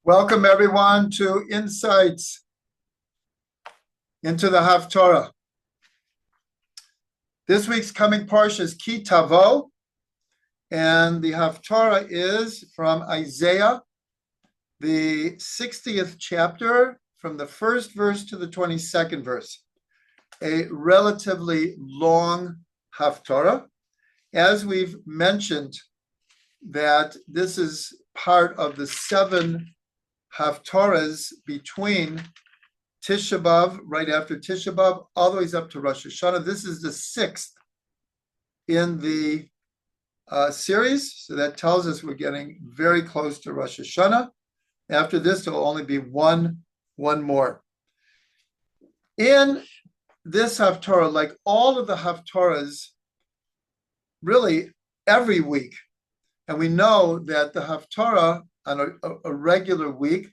Welcome everyone to Insights into the Haftarah. This week's coming parsha is Ki Tavo, and the Haftarah is from Isaiah, the 60th chapter, from the first verse to the 22nd verse. A relatively long Haftarah. As we've mentioned, that this is part of the 7 Haftarahs between Tisha B'Av, right after Tisha B'Av, all the way up to Rosh Hashanah. This is the 6th in the series, so that tells us we're getting very close to Rosh Hashanah. After this, there will only be one more. In this Haftarah, like all of the Haftarahs, really every week, and we know that the Haftarah on a regular week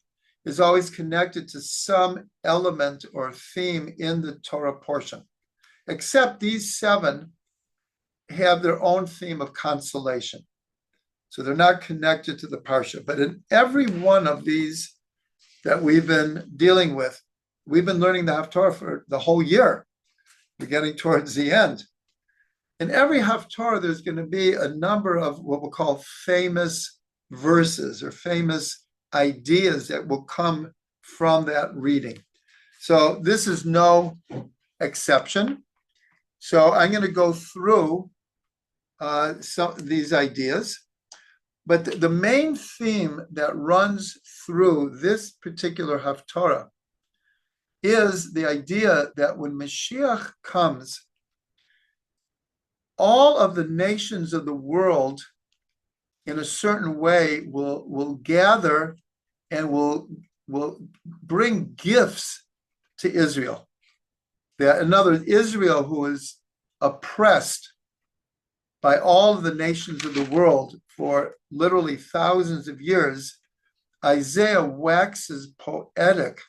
is always connected to some element or theme in the Torah portion, except these 7 have their own theme of consolation. So they're not connected to the parsha. But in every one of these that we've been dealing with, we've been learning the Haftarah for the whole year. We're getting towards the end. In every Haftarah, there's going to be a number of what we'll call famous verses or famous ideas that will come from that reading. So this is no exception. So I'm going to go through some of these ideas. But the main theme that runs through this particular Haftarah is the idea that when Mashiach comes, all of the nations of the world in a certain way will gather and will bring gifts to Israel. That, in other words, Israel, who is oppressed by all of the nations of the world for literally thousands of years, Isaiah waxes poetic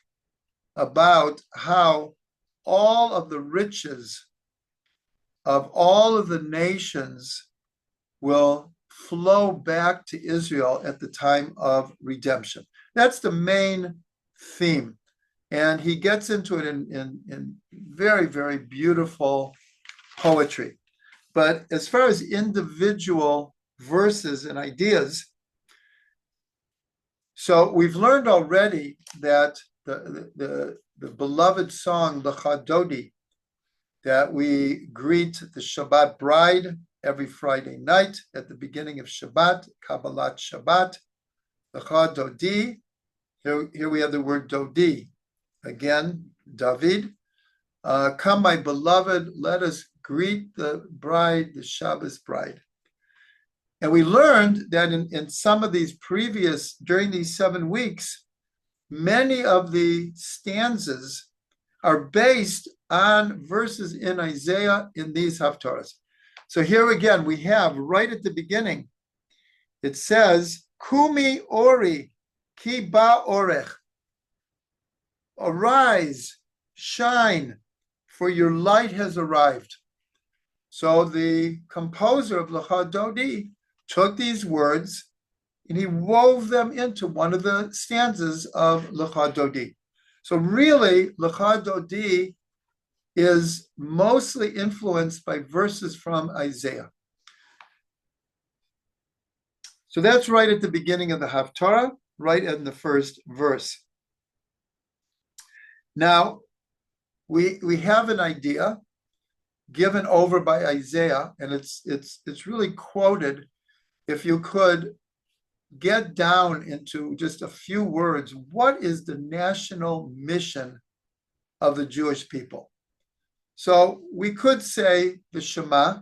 about how all of the riches of all of the nations will flow back to Israel at the time of redemption. That's the main theme. And he gets into it in very, very beautiful poetry. But as far as individual verses and ideas, so we've learned already that the beloved song, Lecha Dodi, that we greet the Shabbat bride every Friday night at the beginning of Shabbat, Kabbalat Shabbat, Lecha Dodi. Here we have the word Dodi. Again, David. Come, my beloved, let us greet the bride, the Shabbos bride. And we learned that in some of these during these 7 weeks, many of the stanzas are based on verses in Isaiah in these Haftarahs. So here again, we have right at the beginning, it says, Kumi ori ki ba orech. Arise, shine, for your light has arrived. So the composer of Lecha Dodi took these words and he wove them into one of the stanzas of Lecha Dodi. So really, Lecha Dodi is mostly influenced by verses from Isaiah. So that's right at the beginning of the Haftarah, right in the first verse. Now, we have an idea given over by Isaiah, and it's really quoted. If you could get down into just a few words, what is the national mission of the Jewish people? So we could say the Shema.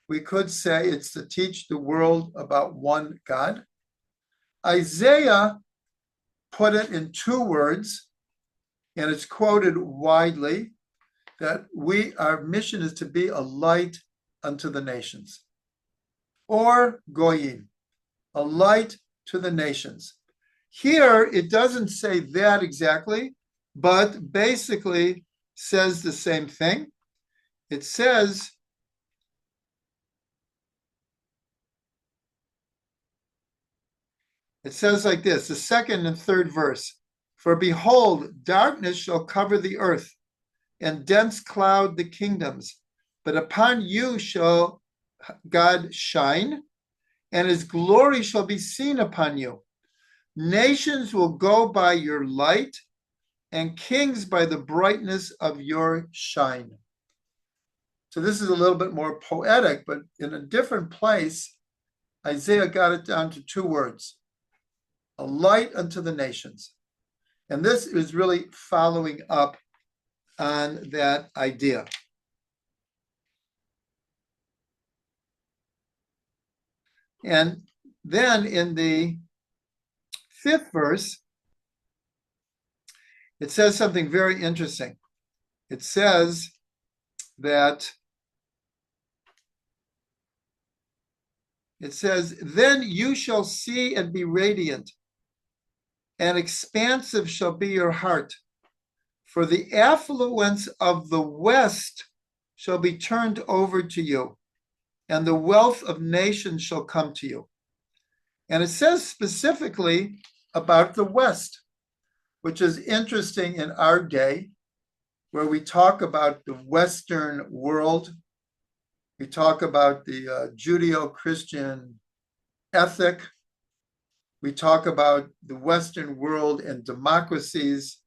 We could say it's to teach the world about one God. Isaiah put it in 2 words, and it's quoted widely, that our mission is to be a light unto the nations, or goyim, a light to the nations. Here, it doesn't say that exactly, but basically says the same thing. It says, It says like this, the second and third verse. For behold, darkness shall cover the earth, and dense cloud the kingdoms. But upon you shall God shine, and his glory shall be seen upon you. Nations will go by your light, and kings by the brightness of your shine. So this is a little bit more poetic, but in a different place, Isaiah got it down to two words: a light unto the nations. And this is really following up on that idea. And then in the fifth verse, it says something very interesting. It says that, then you shall see and be radiant, and expansive shall be your heart. For the affluence of the West shall be turned over to you, and the wealth of nations shall come to you. And it says specifically about the West, which is interesting in our day, where we talk about the Western world. We talk about the Judeo-Christian ethic. We talk about the Western world and democracies,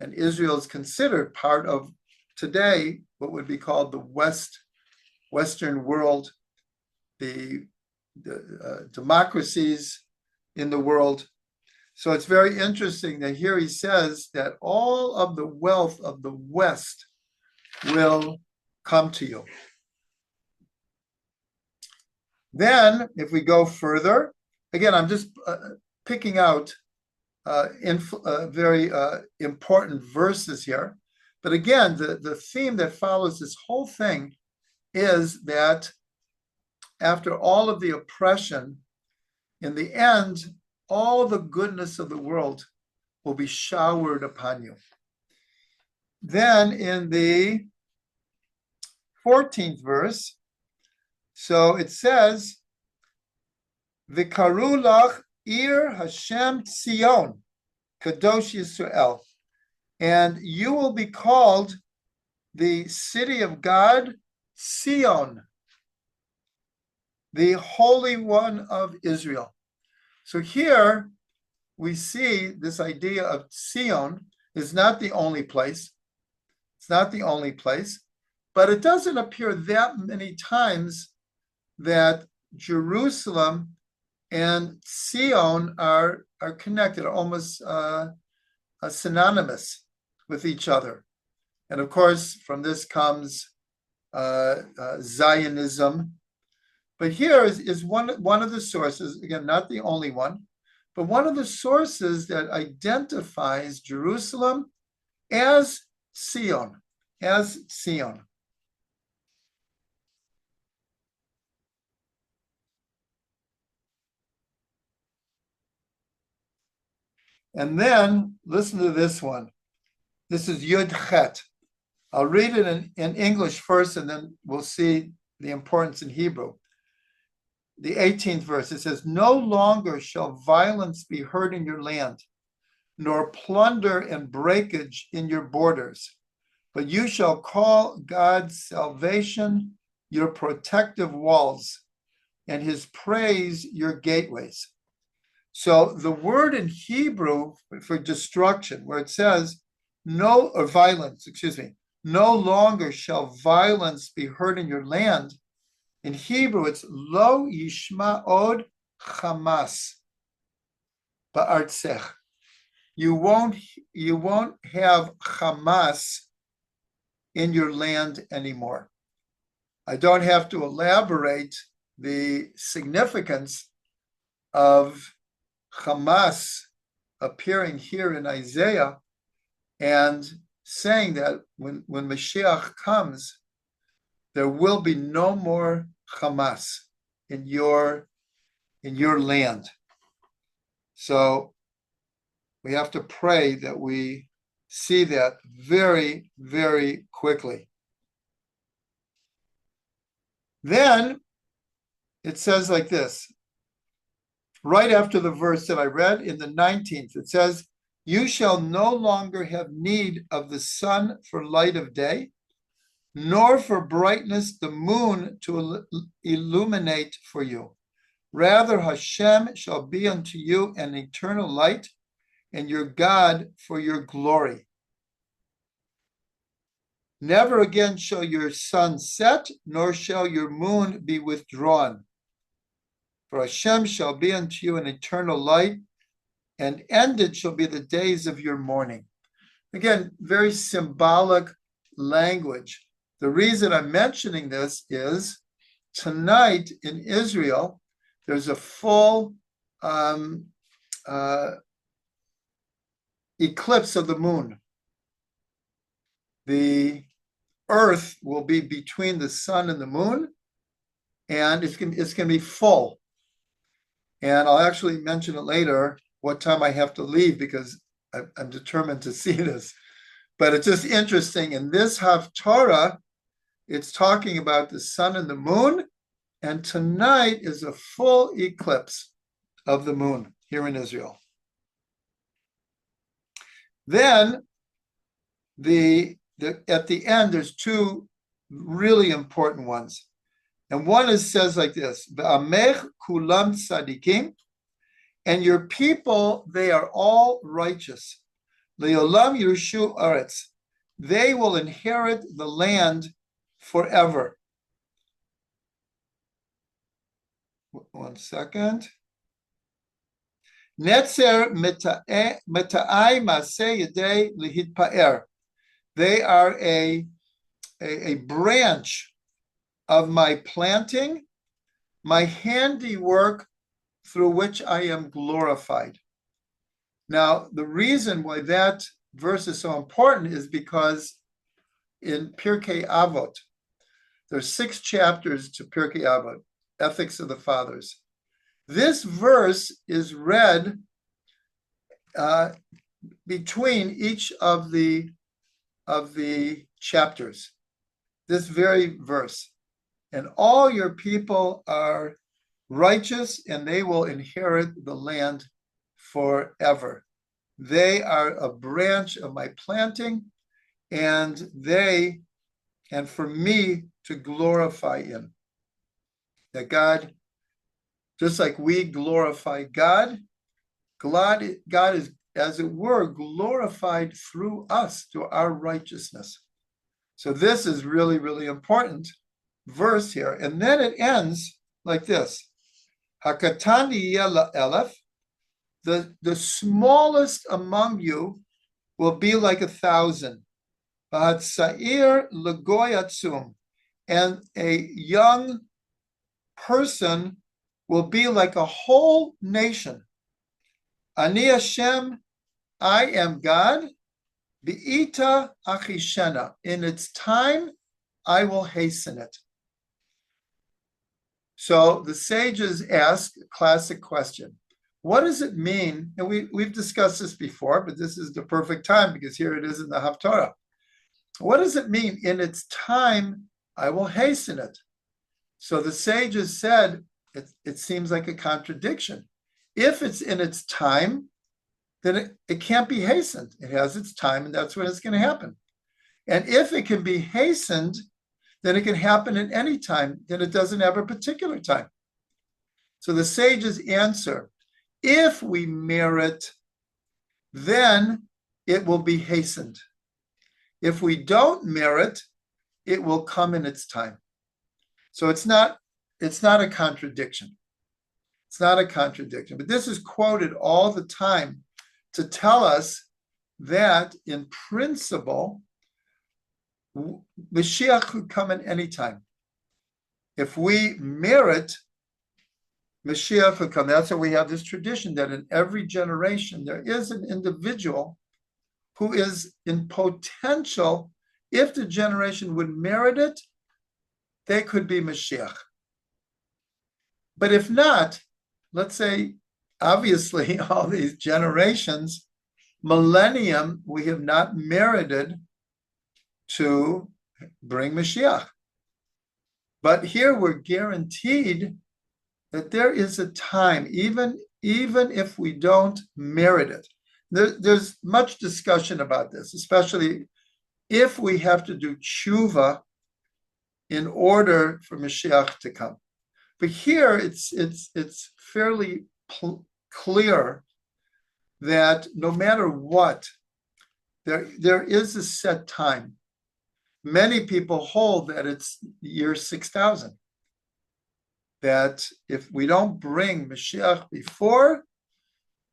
and Israel is considered part of today what would be called the Western world, the democracies in the world. So it's very interesting that here he says that all of the wealth of the West will come to you. Then, if we go further, again, I'm just picking out very important verses here. But again, the theme that follows this whole thing is that after all of the oppression, in the end, all the goodness of the world will be showered upon you. Then in the 14th verse, so it says, V'karu lach ir Hashem Tzion, Kadosh Yisrael, and you will be called the city of God, Sion, the Holy One of Israel. So here we see this idea of Sion is not the only place. It's not the only place, but it doesn't appear that many times that Jerusalem and Sion are connected, almost synonymous with each other. And of course, from this comes Zionism. But here is one of the sources, again, not the only one, but one of the sources that identifies Jerusalem as Sion, as Sion. And then listen to this one. This is Yud Chet. I'll read it in English first, and then we'll see the importance in Hebrew. The 18th verse, it says, no longer shall violence be heard in your land, nor plunder and breakage in your borders, but you shall call God's salvation your protective walls, and his praise your gateways. So the word in Hebrew for destruction, where it says no longer shall violence be heard in your land. In Hebrew, it's lo yishma od chamas ba'artzech. You won't have Hamas in your land anymore. I don't have to elaborate the significance of Hamas appearing here in Isaiah and saying that when Mashiach comes, there will be no more Hamas in your land. So we have to pray that we see that very, very quickly. Then it says like this, right after the verse that I read in the 19th. It says, "You shall no longer have need of the sun for light of day, nor for brightness the moon to illuminate for you. Rather, Hashem shall be unto you an eternal light, and your God for your glory. Never again shall your sun set, nor shall your moon be withdrawn. For Hashem shall be unto you an eternal light, and ended shall be the days of your mourning." Again, very symbolic language. The reason I'm mentioning this is tonight in Israel, there's a full eclipse of the moon. The earth will be between the sun and the moon, and it's going to be full. And I'll actually mention it later what time I have to leave, because I'm determined to see this. But it's just interesting. In this Haftarah, it's talking about the sun and the moon, and tonight is a full eclipse of the moon here in Israel. Then at the end, there's two really important ones. And one says like this, "V'amech kulam tzadikim," and your people, they are all righteous. Le'olam yirshu aretz, they will inherit the land forever. One second. Netzer meta'ai maseh yedei lihitpa'er. They are a branch of my planting, my handiwork through which I am glorified. Now, the reason why that verse is so important is because in Pirkei Avot, there's 6 chapters to Pirkei Avot, Ethics of the Fathers. This verse is read between each of the chapters, this very verse. And all your people are righteous, and they will inherit the land forever. They are a branch of my planting, and for me to glorify in. That God, just like we glorify God, God is, as it were, glorified through us, through our righteousness. So this is really, really important verse here. And then it ends like this. Hakatan yeh elef, the smallest among you will be like 1,000. V'hatzair legoy atzum, and a young person will be like a whole nation. Ani Hashem, I am God. Be'ita achishena, in its time, I will hasten it. So the sages ask a classic question. What does it mean? And we've discussed this before, but this is the perfect time because here it is in the Haftarah. What does it mean? In its time, I will hasten it. So the sages said, it seems like a contradiction. If it's in its time, then it can't be hastened. It has its time, and that's when it's going to happen. And if it can be hastened, then it can happen at any time. Then it doesn't have a particular time. So the sages answer, if we merit, then it will be hastened. If we don't merit, it will come in its time. So it's not a contradiction. It's not a contradiction. But this is quoted all the time to tell us that in principle, Mashiach could come at any time. If we merit, Mashiach could come. That's why we have this tradition that in every generation there is an individual who is in potential, if the generation would merit it, they could be Mashiach. But if not, let's say, obviously, all these generations, millennium, we have not merited to bring Mashiach. But here we're guaranteed that there is a time, even even if we don't merit it. There's much discussion about this, especially if we have to do tshuva in order for Mashiach to come. But here it's fairly clear that no matter what, there is a set time. Many people hold that it's year 6,000. That if we don't bring Mashiach before,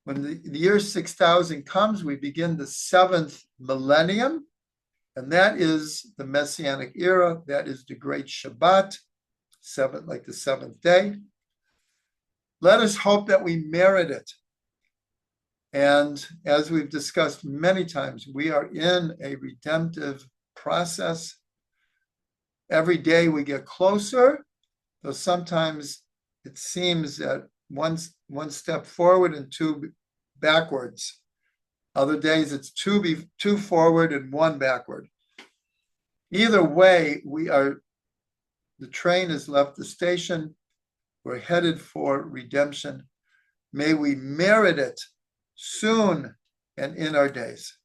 when the year 6,000 comes, we begin the 7th millennium, and that is the Messianic era. That is the great Shabbat, like the 7th day. Let us hope that we merit it. And as we've discussed many times, we are in a redemptive process. Every day we get closer, though sometimes it seems that one step forward and two backwards. Other days it's two forward and one backward. Either way, the train has left the station. We're headed for redemption. May we merit it soon and in our days.